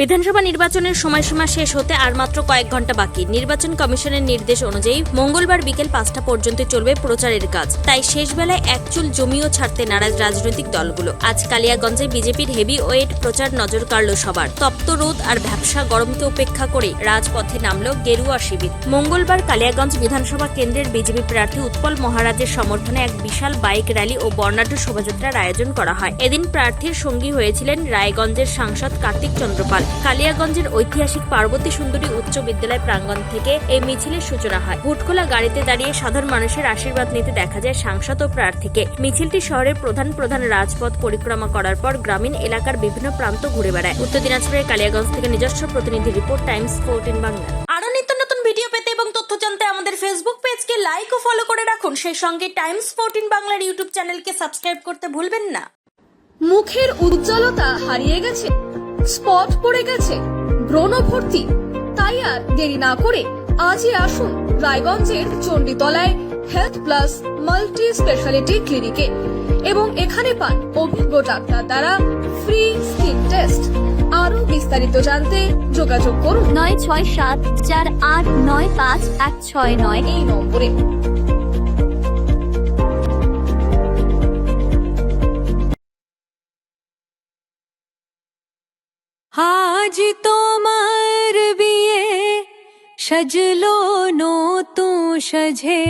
বিধানসভা নির্বাচনের সময়সীমা শেষ হতে আর মাত্র কয়েক ঘন্টা বাকি। নির্বাচন কমিশনের নির্দেশ অনুযায়ী মঙ্গলবার বিকেল 5টা পর্যন্ত চলবে প্রচারের কাজ। তাই শেষ বেলায় এক চুল জমিও ছাড়তে নারাজ রাজনৈতিক দলগুলো। আজ কালিয়াগঞ্জে বিজেপির হেভি ওয়েট প্রচার নজর কাড়ল সবার। তপ্ত রোদ আর ভ্যাপসা গরমকে উপেক্ষা করে রাজপথে নামল গেরুয়া শিবির। মঙ্গলবার কালিয়াগঞ্জ বিধানসভা কেন্দ্রের বিজেপি প্রার্থী উৎপল মহারাজের সমর্থনে এক বিশাল বাইক র্যালি ও বর্ণাঢ্য শোভাযাত্রার আয়োজন করা হয়। এদিন প্রার্থীর সঙ্গী হয়েছিলেন রায়গঞ্জের সাংসদ কার্তিক চন্দ্র পাল। কালিয়াগঞ্জের ঐতিহাসিক পার্বতী সুন্দরী উচ্চ বিদ্যালয় প্রাঙ্গণ থেকে এই মিছিলের সূচনা হয়। ভোটখোলা গাড়িতে দাঁড়িয়ে সাধারণ মানুষের আশীর্বাদ নিতে দেখা যায় সাংসদ ও প্রার্থীকে। মিছিলটি শহরের প্রধান রাজপথ পরিক্রমা করার পর গ্রামীণ এলাকার বিভিন্ন প্রান্ত ঘুরে বেড়ায়। উত্তর দিনাজপুরের কালিয়াগঞ্জ থেকে নিজস্ব প্রতিনিধি রিপোর্ট, টাইমস 14 বাংলা। আরো নিত্য নতুন ভিডিও পেতে এবং তথ্য জানতে আমাদের ফেসবুক পেজকে লাইক ও ফলো করে রাখুন। সেই সঙ্গে টাইমস 14 বাংলার ইউটিউব চ্যানেলকে সাবস্ক্রাইব করতে ভুলবেন না। মুখের উজ্জ্বলতা হারিয়ে গেছে, স্পট পড়ে গেছে, ব্রণ ভর্তি, তাই আর দেরি না করে আজই আসুন রায়গঞ্জের চণ্ডীতলায় হেলথ প্লাস মাল্টি স্পেশালিটি ক্লিনিকে এবং এখানে পান অভিজ্ঞ ডাক্তার দ্বারা ফ্রি স্কিন টেস্ট। আরো বিস্তারিত জানতে যোগাযোগ করুন 9674895169 এই নম্বরে। আজ তোমার বিয়ে সাজলো নতুন সাজে